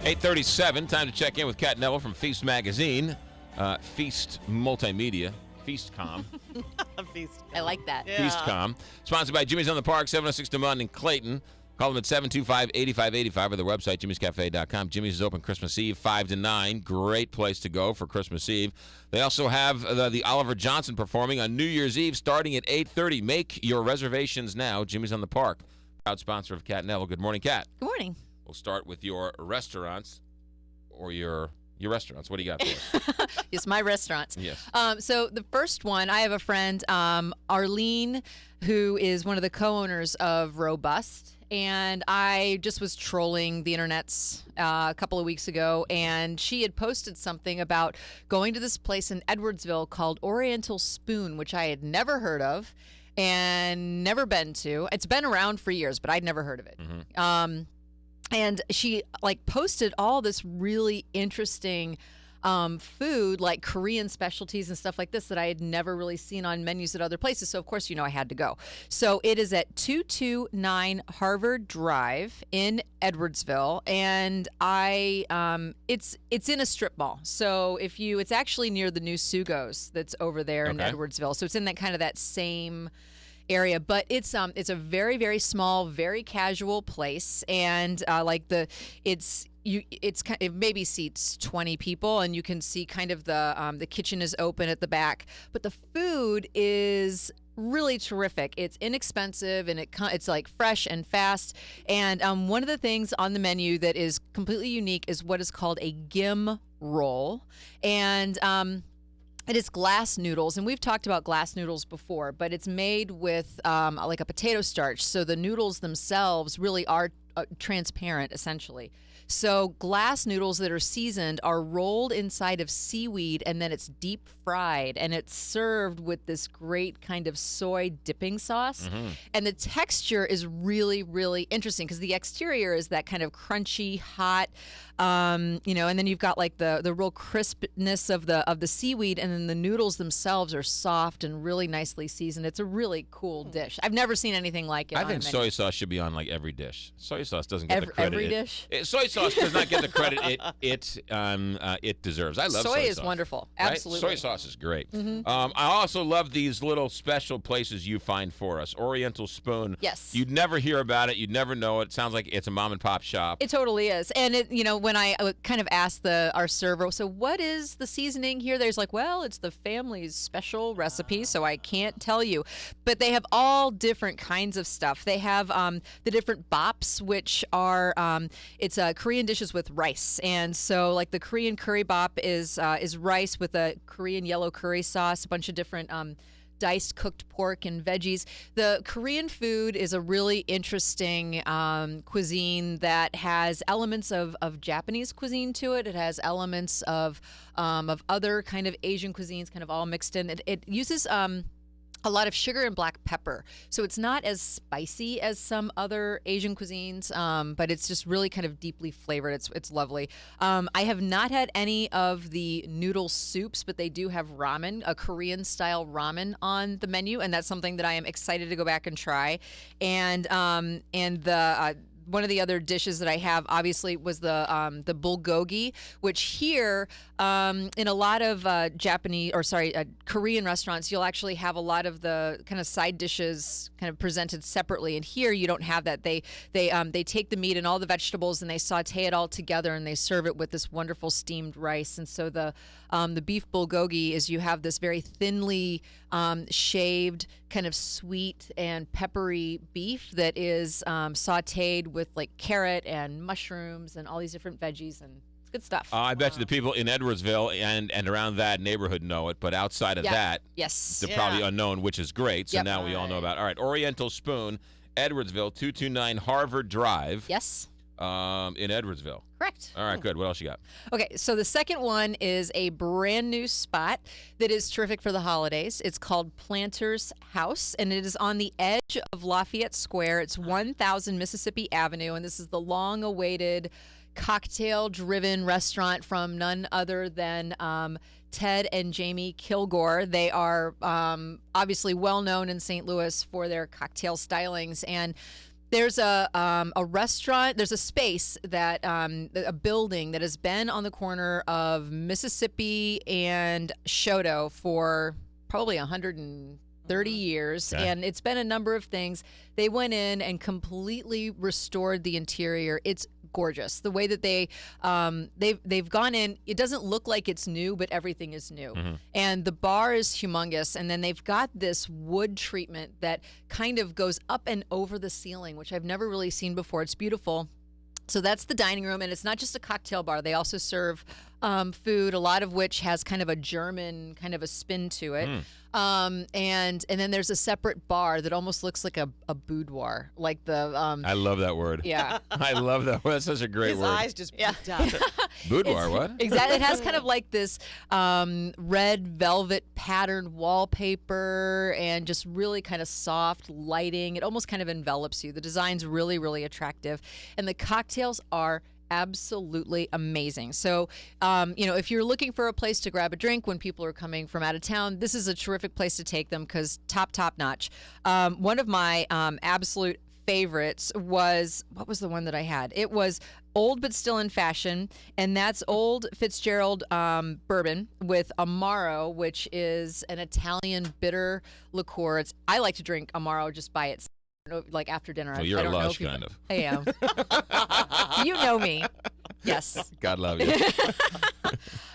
8:37, time to check in with Kat Neville from Feast Magazine. Feast Multimedia. Feastcom. I like that. Yeah. Feastcom. Sponsored by Jimmy's on the Park, 706 DeMont in Clayton. Call them at 725-8585 or their website, jimmyscafe.com. Jimmy's is open Christmas Eve, 5 to 9. Great place to go for Christmas Eve. They also have the Oliver Johnson performing on New Year's Eve starting at 8:30. Make your reservations now. Jimmy's on the Park. Proud sponsor of Kat Neville. Good morning, Kat. Good morning. We'll start with your restaurants or your restaurants. What do you got for us? It's my restaurants. Yes. So the first one, I have a friend, Arlene, who is one of the co-owners of Robust. And I just was trolling the internets a couple of weeks ago, and she had posted something about going to this place in Edwardsville called Oriental Spoon, which I had never heard of and never been to. It's been around for years, but I'd never heard of it. Mm-hmm. And she posted all this really interesting food, like Korean specialties and stuff like this that I had never really seen on menus at other places. So of course, I had to go. So it is at 229 Harvard Drive in Edwardsville, and it's in a strip mall. So it's actually near the new Sugos that's over there in Edwardsville. So it's in that same area, but it's a very, very small, very casual place, and it maybe seats 20 people, and you can see kind of the kitchen is open at the back, but the food is really terrific. It's inexpensive, and it's like fresh and fast. And one of the things on the menu that is completely unique is what is called a gim roll, and it is glass noodles, and we've talked about glass noodles before, but it's made with like a potato starch, so the noodles themselves really are transparent, essentially. So glass noodles that are seasoned are rolled inside of seaweed, and then it's deep fried, and it's served with this great kind of soy dipping sauce. Mm-hmm. And the texture is really, really interesting because the exterior is that kind of crunchy, hot, and then you've got like the real crispness of the seaweed, and then the noodles themselves are soft and really nicely seasoned. It's a really cool dish. I've never seen anything like it. I think soy sauce should be on like every dish. Soy sauce doesn't get the credit. Every dish? Soy sauce does not get the credit it deserves. I love soy sauce. Soy is wonderful. Absolutely. Right? Soy sauce is great. Mm-hmm. I also love these little special places you find for us. Oriental Spoon. Yes. You'd never hear about it. You'd never know it. It sounds like it's a mom and pop shop. It totally is. And when I kind of asked our server, so what is the seasoning here? There's like, well, it's the family's special recipe, so I can't tell you. But they have all different kinds of stuff. They have the different bops, which are it's Korean dishes with rice. And so like the Korean curry bop is rice with a Korean yellow curry sauce, a bunch of different diced cooked pork and veggies. The Korean food is a really interesting cuisine that has elements of Japanese cuisine to it. It has elements of other kind of Asian cuisines kind of all mixed in. It uses a lot of sugar and black pepper. So it's not as spicy as some other Asian cuisines, but it's just really kind of deeply flavored. It's lovely. I have not had any of the noodle soups, but they do have ramen, a Korean-style ramen on the menu, and that's something that I am excited to go back and try. And the one of the other dishes that I have, obviously, was the bulgogi, which here in a lot of Korean restaurants, you'll actually have a lot of the kind of side dishes kind of presented separately. And here you don't have that. They take the meat and all the vegetables and they saute it all together and they serve it with this wonderful steamed rice. And so the beef bulgogi is you have this very thinly shaved, kind of sweet and peppery beef that is sauteed with like carrot and mushrooms and all these different veggies, and it's good stuff. I bet you the people in Edwardsville and around that neighborhood know it, but outside of that, yes, they're probably unknown, which is great. So now we all know about it. All right, Oriental Spoon, Edwardsville, 229 Harvard Drive. Yes. In Edwardsville. Correct. All right, good. What else you got? Okay, so the second one is a brand new spot that is terrific for the holidays. It's called Planter's House, and it is on the edge of Lafayette Square. It's 1000 Mississippi Avenue, and this is the long-awaited cocktail-driven restaurant from none other than Ted and Jamie Kilgore. They are obviously well-known in St. Louis for their cocktail stylings, and There's a restaurant. There's a space that a building that has been on the corner of Mississippi and Shoto for probably 130 years, and it's been a number of things. They went in and completely restored the interior. It's gorgeous. The way that they've gone in, it doesn't look like it's new, but everything is new. And the bar is humongous, and then they've got this wood treatment that kind of goes up and over the ceiling, which I've never really seen before. It's beautiful. So that's the dining room, and it's not just a cocktail bar. They also serve food, a lot of which has kind of a German kind of a spin to it. And then there's a separate bar that almost looks like a boudoir, like the. I love that word. Yeah, I love that word. That's such a great word. His eyes just peeked up. Boudoir, what? Exactly. It has kind of like this red velvet patterned wallpaper and just really kind of soft lighting. It almost kind of envelops you. The design's really, really attractive, and the cocktails are absolutely amazing. So, if you're looking for a place to grab a drink when people are coming from out of town, this is a terrific place to take them because top notch. One of my absolute favorites was, what was the one that I had? It was old but still in fashion, and that's Old Fitzgerald bourbon with Amaro, which is an Italian bitter liqueur. I like to drink Amaro just by itself. Like after dinner. So you're I don't a know lush, if you, kind of. I am. You know me. Yes. God love you.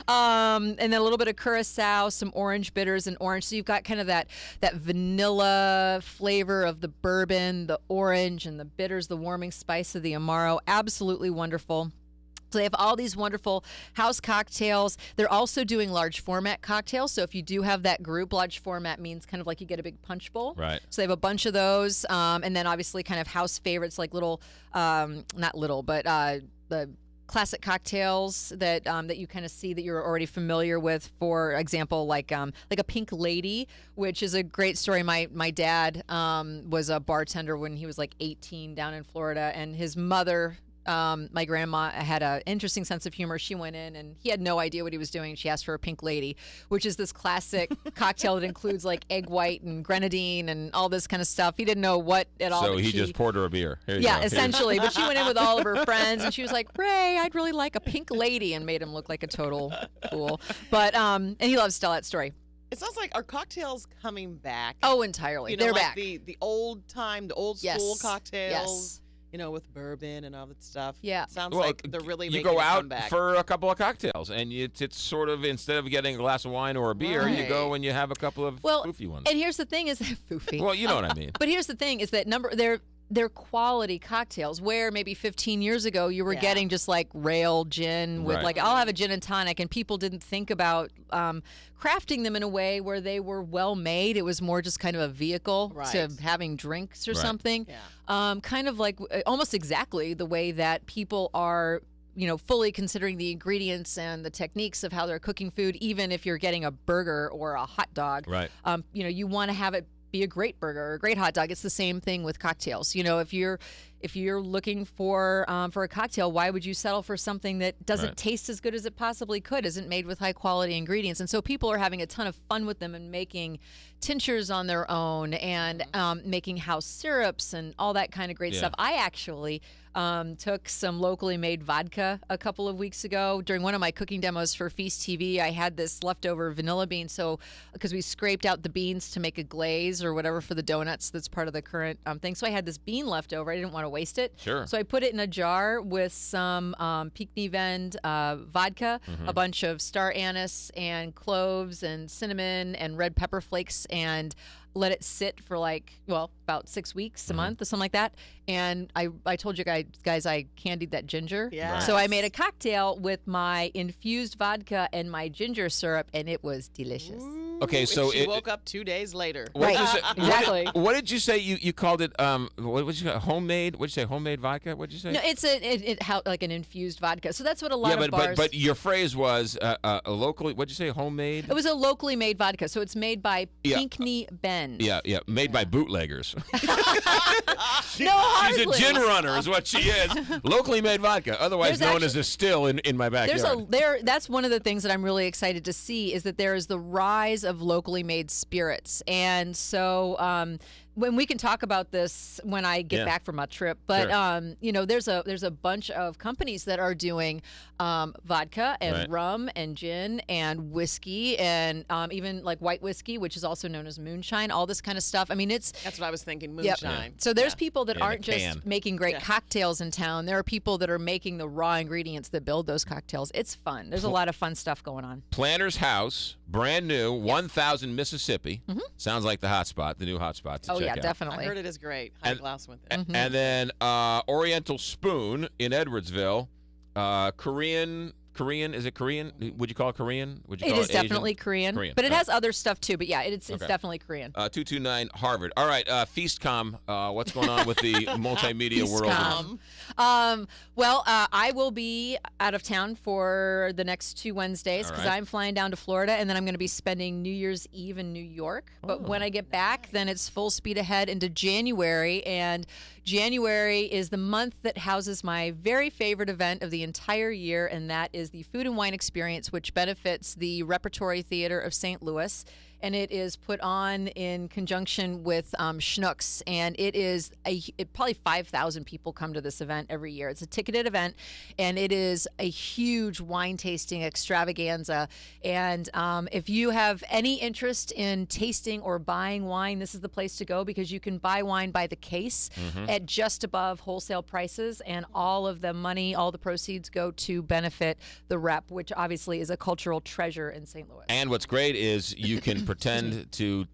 And then a little bit of curacao, some orange bitters and orange. So you've got kind of that vanilla flavor of the bourbon, the orange and the bitters, the warming spice of the Amaro. Absolutely wonderful. So they have all these wonderful house cocktails. They're also doing large format cocktails. So if you do have that group, large format means kind of like you get a big punch bowl. Right. So they have a bunch of those. And then obviously kind of house favorites like little, not little, but the classic cocktails that you kind of see that you're already familiar with. For example, like a Pink Lady, which is a great story. My dad was a bartender when he was like 18 down in Florida, and his mother, my grandma, had an interesting sense of humor. She went in and he had no idea what he was doing. She asked for a Pink Lady, which is this classic cocktail that includes like egg white and grenadine and all this kind of stuff. He didn't know what at all. So he just poured her a beer. Here you yeah, go. essentially. But she went in with all of her friends and she was like, "Ray, I'd really like a Pink Lady," and made him look like a total fool. But and he loves to tell that story. It sounds like, are cocktails coming back? Oh, entirely. You know, They're like back. the old time, the old Yes. school cocktails. Yes. You know, with bourbon and all that stuff. Yeah. It sounds Well, like they're really you making go a out comeback. for a couple of cocktails, and it's sort of, instead of getting a glass of wine or a beer, you go Right. and you have a couple of foofy ones. And here's the thing is foofy. Well, you know what I mean. But here's the thing is that they're quality cocktails, where maybe 15 years ago you were Yeah. getting just like rail gin with Right. like, I'll have a gin and tonic, and people didn't think about crafting them in a way where they were well made. It was more just kind of a vehicle Right. to having drinks or Right. something. Yeah. Kind of like almost exactly the way that people are, fully considering the ingredients and the techniques of how they're cooking food, even if you're getting a burger or a hot dog. Right. You want to have it be a great burger or a great hot dog. It's the same thing with cocktails. If you're looking for a cocktail, why would you settle for something that doesn't Right. taste as good as it possibly could, isn't made with high quality ingredients? And so people are having a ton of fun with them and making tinctures on their own and making house syrups and all that kind of great Yeah. stuff. I actually took some locally made vodka a couple of weeks ago during one of my cooking demos for Feast TV. I had this leftover vanilla bean, so because we scraped out the beans to make a glaze or whatever for the donuts, that's part of the current thing. So I had this bean left over. I didn't want to waste it. Sure. So I put it in a jar with some Pinckney Vend vodka, a bunch of star anise and cloves and cinnamon and red pepper flakes, and let it sit for about 6 weeks, a month or something like that. And I told you guys I candied that ginger. Yes. So I made a cocktail with my infused vodka and my ginger syrup, and it was delicious. Okay, And so she it- woke up 2 days later. What did Right. you say? Exactly. What did you say? You called it what did you call homemade? What did you say? Homemade vodka? What did you say? No, it's like an infused vodka. So that's what a lot yeah, of bars. but your phrase was a locally. What did you say? Homemade. It was a locally made vodka, so it's made by Yeah. Pinckney Vend. Yeah, made by bootleggers. No, She's a hardly. gin runner, is what she is. Locally made vodka, otherwise There's known as a still in my backyard. That's one of the things that I'm really excited to see is that there is the rise of locally made spirits, and so when we can talk about this when I get Yeah. back from my trip, but Sure. there's a bunch of companies that are doing vodka and Right. rum and gin and whiskey and even like white whiskey, which is also known as moonshine, all this kind of stuff. I mean, it's That's what I was thinking. Yep. Moonshine. So there's Yeah. people that In a aren't just can. making great Yeah. cocktails in town. There are people that are making the raw ingredients that build those cocktails. It's fun. There's a lot of fun stuff going on. Planter's House, brand new, 1000 Mississippi. Sounds like the hot spot, the new hot spot to Oh check yeah, out. I definitely. heard it is great. High And- glass with it. And then Oriental Spoon in Edwardsville. Korean, is it Korean? Would you call it Korean? Would you It call is it Asian? definitely Korean, Korean, but it all has other stuff too. But yeah, it's Okay. definitely Korean. 229 Harvard. All right, FeastCom, what's going on with the multimedia world? FeastCom. Well, I will be out of town for the next 2 Wednesdays All because right. I'm flying down to Florida, and then I'm going to be spending New Year's Eve in New York. But when I get back, then it's full speed ahead into January, and January is the month that houses my very favorite event of the entire year, and that is the Food and Wine Experience, which benefits the Repertory Theater of St. Louis. And it is put on in conjunction with Schnucks, and it is probably 5,000 people come to this event every year. It's a ticketed event, and it is a huge wine tasting extravaganza. And if you have any interest in tasting or buying wine, this is the place to go because you can buy wine by the case at just above wholesale prices, and all of the money, all the proceeds go to benefit the Rep, which obviously is a cultural treasure in St. Louis. And what's great is you can pretend to,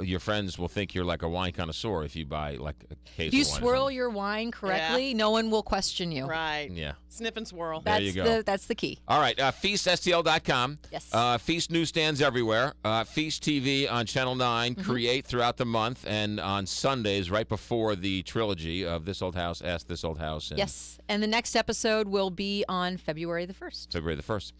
your friends will think you're like a wine connoisseur if you buy like a case If you of wine. or swirl something. your wine correctly, no one will question you. Right. Yeah. Sniff and swirl. There you go. That's the key. All right, feaststl.com. Yes. Feast newsstands everywhere. Feast TV on Channel 9. Create throughout the month and on Sundays right before the trilogy of This Old House, Ask This Old House. And Yes. And the next episode will be on February the 1st. February the 1st.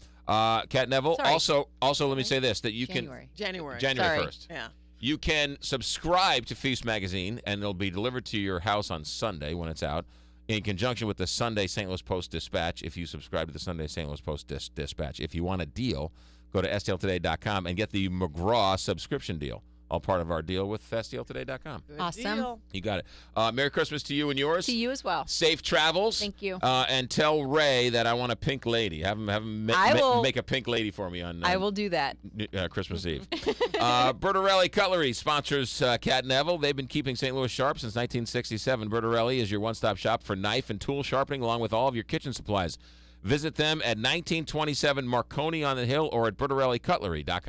Kat Neville, Sorry. also let me say this, that you January. January. January Sorry. 1st. Yeah. You can subscribe to Feast Magazine, and it'll be delivered to your house on Sunday when it's out, in conjunction with the Sunday St. Louis Post-Dispatch, if you subscribe to the Sunday St. Louis Post-Dispatch. If you want a deal, go to stltoday.com and get the McGraw subscription deal, all part of our deal with stltoday.com. Good Awesome. deal. You got it. Merry Christmas to you and yours. To you as well. Safe travels. Thank you. And tell Ray that I want a pink lady. Have him make a pink lady for me on I will do that. Christmas Eve. Bertarelli Cutlery sponsors Kat Neville. They've been keeping St. Louis sharp since 1967. Bertarelli is your one-stop shop for knife and tool sharpening, along with all of your kitchen supplies. Visit them at 1927 Marconi on the Hill or at bertarellicutlery.com.